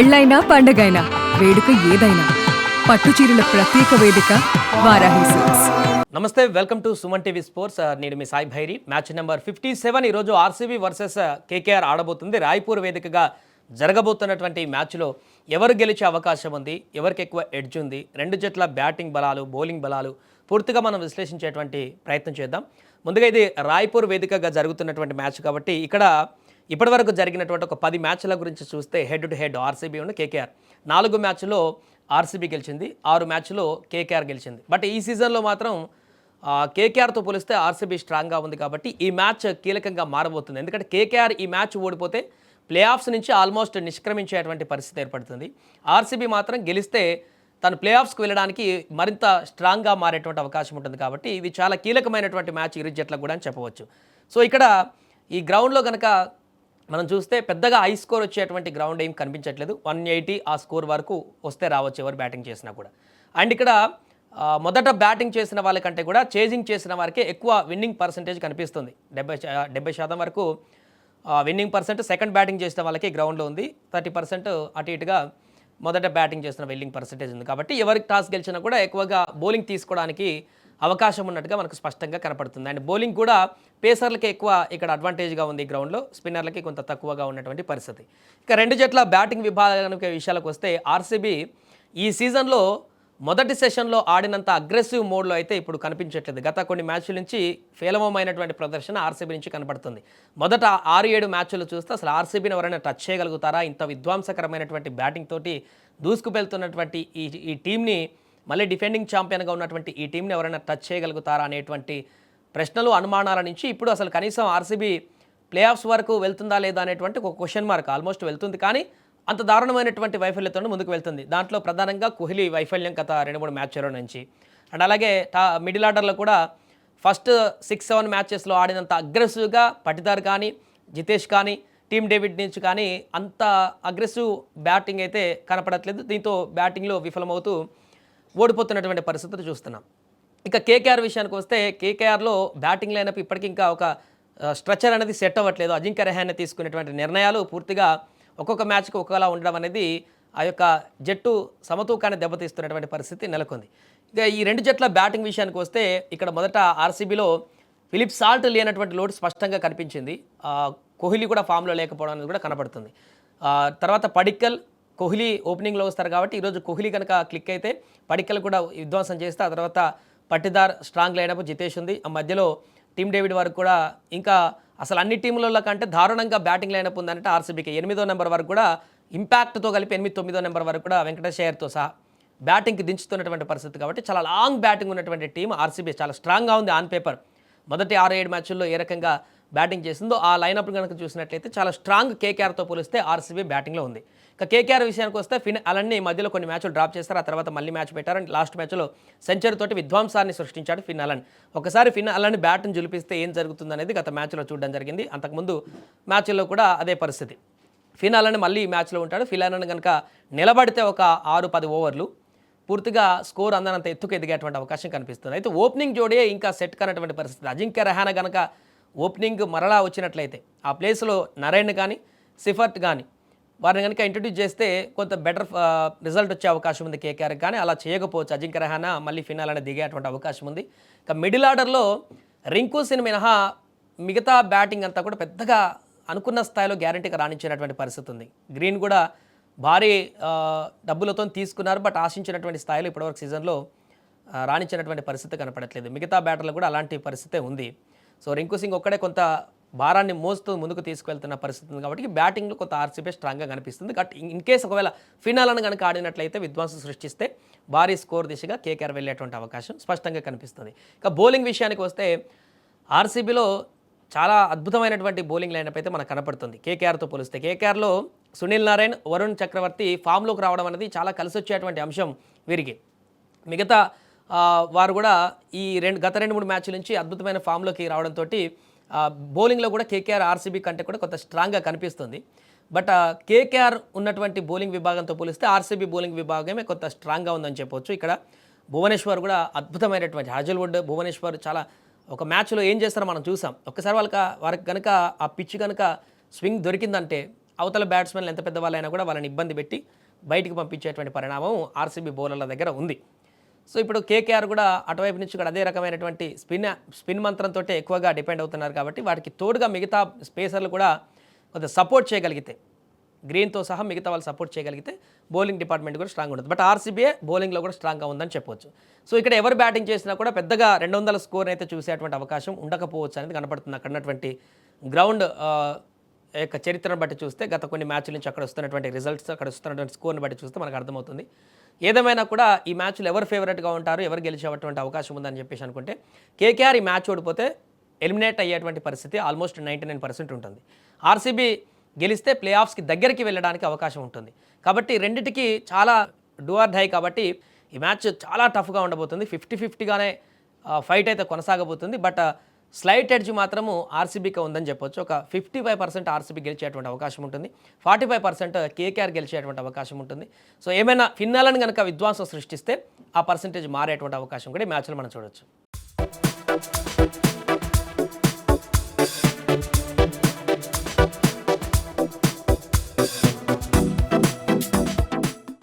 పెళ్ళైనా పండగైనా వేడుక ఏదైనా పట్టుచీరల ప్రత్యేక వేదిక వారాహి సిల్క్స్. నమస్తే, welcome to Suman TV sports. నేను మీ సాయి భైరి. మ్యాచ్ నెంబర్ 57 ఈరోజు ఆర్సీబీ వర్సెస్ కేకేఆర్ ఆడబోతుంది. రాయ్పూర్ వేదికగా జరగబోతున్నటువంటి మ్యాచ్లో ఎవరు గెలిచే అవకాశం ఉంది, ఎవరికి ఎక్కువ ఎడ్జ్ ఉంది, రెండు జట్ల బ్యాటింగ్ బలాలు, బౌలింగ్ బలాలు పూర్తిగా మనం విశ్లేషించేటువంటి ప్రయత్నం చేద్దాం. ముందుగా ఇది రాయ్పూర్ వేదికగా జరుగుతున్నటువంటి మ్యాచ్ కాబట్టి ఇక్కడ ఇప్పటివరకు జరిగినటువంటి ఒక 10 మ్యాచ్ల గురించి చూస్తే హెడ్ టు హెడ్ ఆర్సీబీ ఉన్న కేకేఆర్ 4 మ్యాచ్లో ఆర్సీబీ గెలిచింది, 6 మ్యాచ్లో కేకేఆర్ గెలిచింది. బట్ ఈ సీజన్లో మాత్రం కేకేఆర్తో పోలిస్తే ఆర్సీబీ స్ట్రాంగ్గా ఉంది కాబట్టి ఈ మ్యాచ్ కీలకంగా మారబోతుంది. ఎందుకంటే కేకేఆర్ ఈ మ్యాచ్ ఓడిపోతే ప్లే ఆఫ్స్ నుంచి ఆల్మోస్ట్ నిష్క్రమించేటువంటి పరిస్థితి ఏర్పడుతుంది. ఆర్సీబీ మాత్రం గెలిస్తే తను ప్లే ఆఫ్స్కి వెళ్ళడానికి మరింత స్ట్రాంగ్గా మారేటువంటి అవకాశం ఉంటుంది. కాబట్టి ఇది చాలా కీలకమైనటువంటి మ్యాచ్ ఇరు జట్లకు కూడా అని చెప్పవచ్చు. సో ఇక్కడ ఈ గ్రౌండ్లో కనుక మనం చూస్తే పెద్దగా హై స్కోర్ వచ్చేటువంటి గ్రౌండ్ ఏం కనిపించట్లేదు. 180 ఆ స్కోర్ వరకు వస్తే రావచ్చు ఎవరు బ్యాటింగ్ చేసినా కూడా. అండ్ ఇక్కడ మొదట బ్యాటింగ్ చేసిన వాళ్ళకంటే కూడా చేజింగ్ చేసిన వారికే ఎక్కువ విన్నింగ్ పర్సంటేజ్ కనిపిస్తుంది. 70% వరకు విన్నింగ్ పర్సెంట్ సెకండ్ బ్యాటింగ్ చేసిన వాళ్ళకి గ్రౌండ్లో ఉంది. 30% అటు ఇటుగా మొదట బ్యాటింగ్ చేసిన విన్నింగ్ పర్సంటేజ్ ఉంది. కాబట్టి ఎవరికి టాస్ గెలిచినా కూడా ఎక్కువగా బౌలింగ్ తీసుకోవడానికి అవకాశం ఉన్నట్టుగా మనకు స్పష్టంగా కనపడుతుంది. అండ్ బౌలింగ్ కూడా పేసర్లకి ఎక్కువ ఇక్కడ అడ్వాంటేజ్గా ఉంది గ్రౌండ్లో, స్పిన్నర్లకి కొంత తక్కువగా ఉన్నటువంటి పరిస్థితి. ఇక రెండు జట్ల బ్యాటింగ్ విభాగానికి విషయాలకు వస్తే ఆర్సీబీ ఈ సీజన్లో మొదటి సెషన్లో ఆడినంత అగ్రెసివ్ మోడ్లో అయితే ఇప్పుడు కనిపించట్లేదు. గత కొన్ని మ్యాచ్ల నుంచి ఫేలవమైనటువంటి ప్రదర్శన ఆర్సీబీ నుంచి కనపడుతుంది. మొదట 6-7 మ్యాచ్లు చూస్తే అసలు ఆర్సీబీని ఎవరైనా టచ్ చేయగలుగుతారా, ఇంత విధ్వంసకరమైనటువంటి బ్యాటింగ్ తోటి దూసుకువెళ్తున్నటువంటి ఈ టీంని, మళ్ళీ డిఫెండింగ్ ఛాంపియన్గా ఉన్నటువంటి ఈ టీంని ఎవరైనా టచ్ చేయగలుగుతారా అనేటువంటి ప్రశ్నలు, అనుమానాల నుంచి ఇప్పుడు అసలు కనీసం ఆర్సీబీ ప్లే ఆఫ్స్ వరకు వెళ్తుందా లేదా అనేటువంటి ఒక క్వశ్చన్ మార్క్. ఆల్మోస్ట్ వెళ్తుంది, కానీ అంత దారుణమైనటువంటి వైఫల్యంతో ముందుకు వెళ్తుంది. దాంట్లో ప్రధానంగా కోహ్లీ వైఫల్యం గత 2-3 మ్యాచ్ల నుంచి. అండ్ అలాగే మిడిల్ ఆర్డర్లో కూడా ఫస్ట్ 6-7 మ్యాచెస్లో ఆడినంత అగ్రెసివ్గా పటిదార్ కానీ, జితేష్ కానీ, టీమ్ డేవిడ్ నుంచి కానీ అంత అగ్రెసివ్ బ్యాటింగ్ అయితే కనపడట్లేదు. దీంతో బ్యాటింగ్లో విఫలమవుతూ ఓడిపోతున్నటువంటి పరిస్థితులు చూస్తున్నాం. ఇక కేకేఆర్ విషయానికి వస్తే కేకేఆర్లో బ్యాటింగ్ లైనప్ ఇప్పటికీ ఇంకా ఒక స్ట్రక్చర్ అనేది సెట్ అవ్వట్లేదు. అజింక్య రహానే తీసుకునేటువంటి నిర్ణయాలు పూర్తిగా ఒక్కొక్క మ్యాచ్కి ఒకలా ఉండడం అనేది ఆ యొక్క జట్టు సమతూకాన్ని దెబ్బతీస్తున్నటువంటి పరిస్థితి నెలకొంది. ఇక ఈ రెండు జట్ల బ్యాటింగ్ విషయానికి వస్తే ఇక్కడ మొదట ఆర్సీబీలో ఫిలిప్ సాల్ట్ లేనటువంటి లోటు స్పష్టంగా కనిపించింది. కోహ్లీ కూడా ఫామ్లో లేకపోవడం అనేది కూడా కనపడుతుంది. తర్వాత పడిక్కల్, కోహ్లీ ఓపెనింగ్లో వస్తారు కాబట్టి ఈరోజు కోహ్లీ కనుక క్లిక్ అయితే పడిక్కల్ కూడా విధ్వంసం చేస్తే, ఆ తర్వాత పట్టిదార్ స్ట్రాంగ్ లైనప్, జితేష్ ఉంది. ఆ మధ్యలో టీమ్ డేవిడ్ వరకు కూడా ఇంకా అసలు అన్ని టీంలలో కంటే దారుణంగా బ్యాటింగ్ లైనప్ ఉందంటే ఆర్సీబీకి 8వ నెంబర్ వరకు కూడా ఇంపాక్ట్తో కలిపి 8-9వ నెంబర్ వరకు కూడా వెంకటేష్ అయ్యర్తో సహా బ్యాటింగ్కి దించుతున్నటువంటి పరిస్థితి. కాబట్టి చాలా లాంగ్ బ్యాటింగ్ ఉన్నటువంటి టీం ఆర్సీబీ చాలా స్ట్రాంగ్గా ఉంది ఆన్ పేపర్. మొదటి 6-7 మ్యాచ్ల్లో ఏ రకంగా బ్యాటింగ్ చేసిందో ఆ లైనప్ కనుక చూసినట్లయితే చాలా స్ట్రాంగ్ కేకేఆర్తో పోలిస్తే ఆర్సీబీ బ్యాటింగ్లో ఉంది. ఇక కేకేఆర్ విషయానికి వస్తే అలానే మధ్యలో కొన్ని మ్యాచ్లు డ్రాప్ చేస్తారు, ఆ తర్వాత మళ్ళీ మ్యాచ్ పెట్టారు. అండ్ లాస్ట్ మ్యాచ్లో సెంచరీ తోటి విధ్వంసాన్ని సృష్టించాడు ఫిన్ అలన్. ఒకసారి ఫిన్ అలన్ బ్యాట్ను జులిపిస్తే ఏం జరుగుతుందనేది గత మ్యాచ్లో చూడడం జరిగింది. అంతకుముందు మ్యాచ్ల్లో కూడా అదే పరిస్థితి. ఫిన్ అలన్ మళ్ళీ ఈ మ్యాచ్లో ఉంటాడు. ఫిన్ అలన్ కనుక నిలబడితే ఒక 6-10 ఓవర్లు పూర్తిగా స్కోర్ అందనంత ఎత్తుకు ఎదిగేటువంటి అవకాశం కనిపిస్తుంది. అయితే ఓపెనింగ్ జోడియే ఇంకా సెట్ కానటువంటి పరిస్థితి. అజింక్య రహానే కనుక ఓపెనింగ్ మరలా వచ్చినట్లయితే ఆ ప్లేస్లో నరైన్ కానీ, సిఫర్ట్ కానీ వారిని కనుక ఇంట్రడ్యూస్ చేస్తే కొంత బెటర్ రిజల్ట్ వచ్చే అవకాశం ఉంది కేకేఆర్. కానీ అలా చేయకపోవచ్చు. అజింక్య రహానే మళ్ళీ ఫినాల్ దిగేటువంటి అవకాశం ఉంది. ఇక మిడిల్ ఆర్డర్లో రింకు సింగ్ మినహా మిగతా బ్యాటింగ్ అంతా కూడా పెద్దగా అనుకున్న స్థాయిలో గ్యారంటీగా రాణించినటువంటి పరిస్థితి ఉంది. గ్రీన్ కూడా భారీ డబ్బులతో తీసుకున్నారు, బట్ ఆశించినటువంటి స్థాయిలో ఇప్పటివరకు సీజన్లో రాణించినటువంటి పరిస్థితి కనపడట్లేదు. మిగతా బ్యాటర్లు కూడా అలాంటి పరిస్థితే ఉంది. సో రింకు సింగ్ ఒక్కడే కొంత భారాన్ని మోస్తూ ముందుకు తీసుకువెళ్తున్న పరిస్థితి ఉంది. కాబట్టి బ్యాటింగ్లో కొంత ఆర్సీబీ స్ట్రాంగ్గా కనిపిస్తుంది. బట్ ఇన్ కేసు ఒకవేళ ఫినాలను కనుక ఆడినట్లయితే విధ్వంసం సృష్టిస్తే భారీ స్కోర్ దిశగా కేకేఆర్ వెళ్ళేటువంటి అవకాశం స్పష్టంగా కనిపిస్తుంది. ఇక బౌలింగ్ విషయానికి వస్తే ఆర్సీబీలో చాలా అద్భుతమైనటువంటి బౌలింగ్ లైనప్ అయితే మనకు కనపడుతుంది కేకేఆర్తో పోలిస్తే. కేకేఆర్లో సునీల్ నారాయణ్, వరుణ్ చక్రవర్తి ఫామ్లోకి రావడం అనేది చాలా కలిసి వచ్చేటువంటి అంశం వీరికి. మిగతా వారు కూడా ఈ గత 2-3 మ్యాచ్ల నుంచి అద్భుతమైన ఫామ్లోకి రావడంతో బౌలింగ్లో కూడా కేకేఆర్ ఆర్సీబీ కంటే కూడా కొంత స్ట్రాంగ్గా కనిపిస్తుంది. బట్ కేకేఆర్ ఉన్నటువంటి బౌలింగ్ విభాగంతో పోలిస్తే ఆర్సీబీ బౌలింగ్ విభాగమే కొంత స్ట్రాంగ్గా ఉందని చెప్పవచ్చు. ఇక్కడ భువనేశ్వర్ కూడా అద్భుతమైనటువంటి హాజల్వుడ్, భువనేశ్వర్ చాలా ఒక మ్యాచ్లో ఏం చేస్తారో మనం చూసాం. ఒక్కసారి వారికి కనుక ఆ పిచ్ కనుక స్వింగ్ దొరికిందంటే అవతల బ్యాట్స్మెన్లు ఎంత పెద్దవాళ్ళైనా కూడా వాళ్ళని ఇబ్బంది పెట్టి బయటికి పంపించేటువంటి పరిణామం ఆర్సీబీ బౌలర్ల దగ్గర ఉంది. సో ఇప్పుడు కేకేఆర్ కూడా అటువైపు నుంచి కూడా అదే రకమైనటువంటి స్పిన్ మంత్రంతో ఎక్కువగా డిపెండ్ అవుతున్నారు కాబట్టి వాటికి తోడుగా మిగతా స్పేసర్లు కూడా కొంత సపోర్ట్ చేయగలిగితే, గ్రీన్తో సహా మిగతా వాళ్ళు సపోర్ట్ చేయగలిగితే బౌలింగ్ డిపార్ట్మెంట్ కూడా స్ట్రాంగ్ ఉంటుంది. బట్ ఆర్సీబీ బౌలింగ్లో కూడా స్ట్రాంగ్గా ఉందని చెప్పొచ్చు. సో ఇక్కడ ఎవరు బ్యాటింగ్ చేసినా కూడా పెద్దగా 200 స్కోర్ అయితే చూసేటువంటి అవకాశం ఉండకపోవచ్చు అనేది కనపడుతుంది. అక్కడ ఉన్నటువంటి గ్రౌండ్ యొక్క చరిత్రను బట్టి చూస్తే, గత కొన్ని మ్యాచ్ల నుంచి అక్కడ వస్తున్నటువంటి రిజల్ట్స్, అక్కడ వస్తున్నటువంటి స్కోర్ని బట్టి చూస్తే మనకు అర్థమవుతుంది. ఏదేమైనా కూడా ఈ మ్యాచ్లో ఎవరు ఫేవరెట్గా ఉంటారు, ఎవరు గెలిచేటువంటి అవకాశం ఉందని చెప్పేసి అనుకుంటే, కేకేఆర్ ఈ మ్యాచ్ ఓడిపోతే ఎలిమినేట్ అయ్యేటువంటి పరిస్థితి ఆల్మోస్ట్ 99% ఉంటుంది. ఆర్సీబీ గెలిస్తే ప్లే ఆఫ్స్కి దగ్గరికి వెళ్ళడానికి అవకాశం ఉంటుంది. కాబట్టి రెండిటికి చాలా డూ ఆర్ డై కాబట్టి ఈ మ్యాచ్ చాలా టఫ్గా ఉండబోతుంది. 50-50గానే ఫైట్ అయితే కొనసాగబోతుంది. బట్ స్లైట్ ఎడ్జ్ మాత్రము ఆర్సీబీకి ఉందని చెప్పొచ్చు. ఒక 55% ఆర్సీబీ గెలిచేటువంటి అవకాశం ఉంటుంది, 45% కేకేఆర్ గెలిచేటువంటి అవకాశం ఉంటుంది. సో ఏమైనా ఫిన్నాలను కనుక విధ్వంసం సృష్టిస్తే ఆ పర్సంటేజ్ మారేటువంటి అవకాశం కూడా ఈ మ్యాచ్లో మనం చూడొచ్చు.